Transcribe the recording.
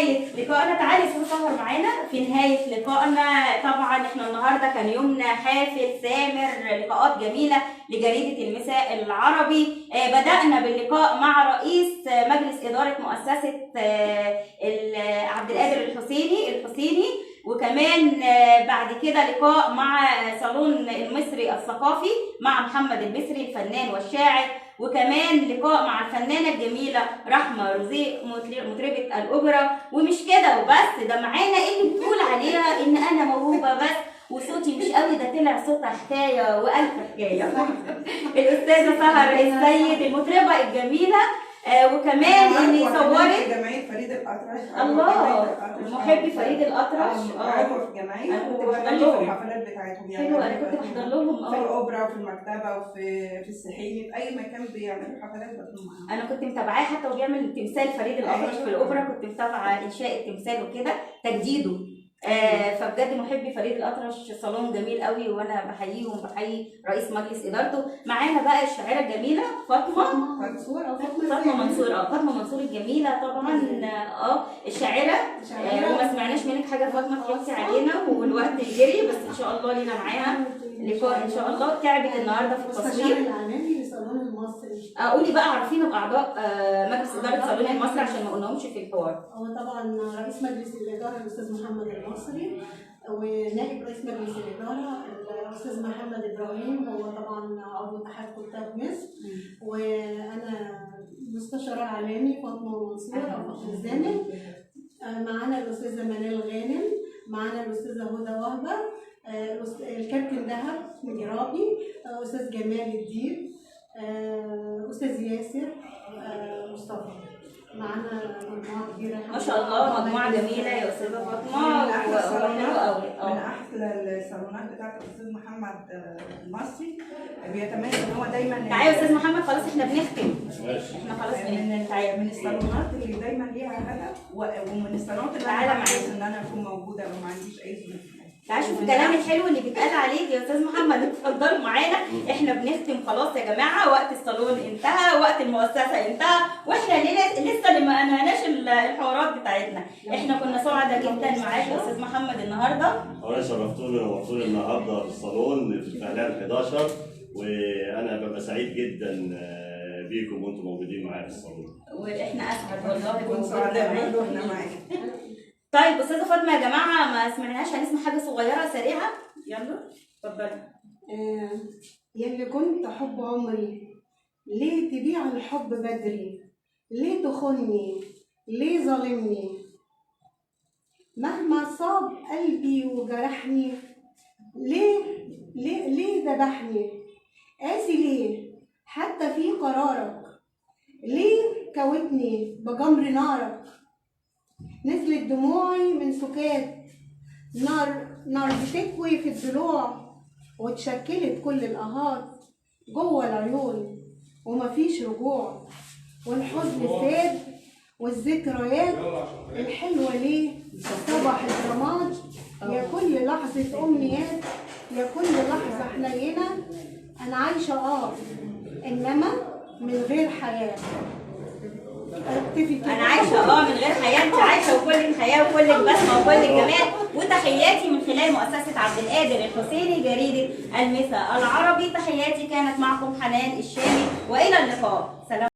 نهاية لقائنا، تعالي سهر معانا. في نهاية لقائنا طبعا احنا النهارده كان يومنا حافل سامر، لقاءات جميلة لجريدة المساء العربي. بدأنا باللقاء مع رئيس مجلس إدارة مؤسسة عبد القادر الحسيني، وكمان بعد كده لقاء مع صالون المصري الثقافي مع محمد المصري الفنان والشاعر، وكمان لقاء مع الفنانة الجميلة رحمة رزيق مطربة الأوبرا. ومش كده وبس، ده معانا اللي بتقول عليها إن أنا موهوبة بس وصوتي مش قوي، ده طلع صوتها حكاية وألف حكاية. الأستاذة سهر السيد المطربة الجميلة، وكمان اللي صورت جمعيه فريد الأطرش. الله، محبي فريد الأطرش. عضو في جمعيه، كنت بحضر في الحفلات بتاعتهم يعني. حلو، انا كنت بحضر لهم في الاوبرا وفي المكتبه وفي السحيمي، في اي مكان بيعملوا حفلات بكون معاهم. انا كنت متابعاه حتى وبيعمل تمثال فريد الأطرش في الاوبرا، كنت متابعه انشاء التمثال وكده تجديده. فبجد محبي فريد الأطرش صالون جميل قوي، وانا بحييهم، بحيي رئيس مجلس ادارته. معانا بقى الشاعره الجميله فاطمه منصور الجميله طبعا. الشاعره وما سمعناش منك حاجه فاطمه، تحكي علينا والوقت يجري، بس ان شاء الله لينا معاها لقاء ان شاء الله. تعبت النهارده في التصوير. الاعلامي لصالون المصري. قولي بقى، عرفينا باعضاء مجلس اداره صالون المصري عشان ما قلناهمش في الحوار. هو طبعا رئيس مجلس الاداره الاستاذ محمد المصري، ونائب رئيس مجلس الاداره الاستاذ محمد ابراهيم، هو طبعا عضو اتحاد كتاب مصر، وانا مستشاره اعلامي فاطمه منصور او فاطمه الزامل. معانا الاستاذه منال غانم، معانا الاستاذه هدى وهبه، الكابتن دهب مجرابي، استاذ جمال الدين، استاذ ياسر مصطفى. معانا مجموعه كبيره ما شاء الله، مجموعه جميله يا استاذه فاطمه. من احلى الصالونات بتاعت الاستاذ محمد المصري، بيتميز ان هو دايما. تعالى يا استاذ محمد، خلاص احنا بنختم. احنا خلاص من الصالونات اللي دايما ليها هدف، ومن الصالونات اللي تعالى معايا ان انا اكون موجوده وما عنديش اي ظروف. تعالوا شوفوا الكلام الحلو اللي بيتقال عليك يا استاذ محمد. اتفضلوا معانا، احنا بنختم خلاص يا جماعه. وقت الصالون انتهى، وقت المؤسسه انتهى، واحنا لسه ما انهيناش الحوارات بتاعتنا. احنا كنا سعداء جدا معاك يا استاذ محمد النهارده. شرفتوني ونورتوني النهارده في الصالون في الاعلام 11، وانا ببقى سعيد جدا بيكم وانتم موجودين معايا في الصالون. واحنا اسعد والله بوجودنا معاك. طيب استاذه فاطمه يا جماعه، ما سمعناش، هنسمع حاجه صغيره سريعه. يلا اتفضلي. يلي كنت حب عمري، ليه تبيع الحب بدري؟ ليه تخني؟ ليه ظالمني؟ مهما صاب قلبي وجرحني، ليه ذبحني؟ قاسي ليه حتى في قرارك؟ ليه كوتني بجمر نارك؟ نزلت دموعي من سكات، نار بتكوي في الضلوع، واتشكلت كل الآهات جوه العيون ومفيش رجوع، والحزن زاد والذكريات الحلوة ليه صبح الرماد. يا كل لحظة أمنيات، يا كل لحظة حنينة، أنا عايشة إنما من غير حياة. انا عايشه من غير حياه، انت عايشه وكل الحياه وكل البسمه وكل الجمال. وتحياتي من خلال مؤسسه عبد القادر الحسيني جريده المساء العربي. تحياتي كانت معكم حنان الشامي، والى اللقاء. سلام.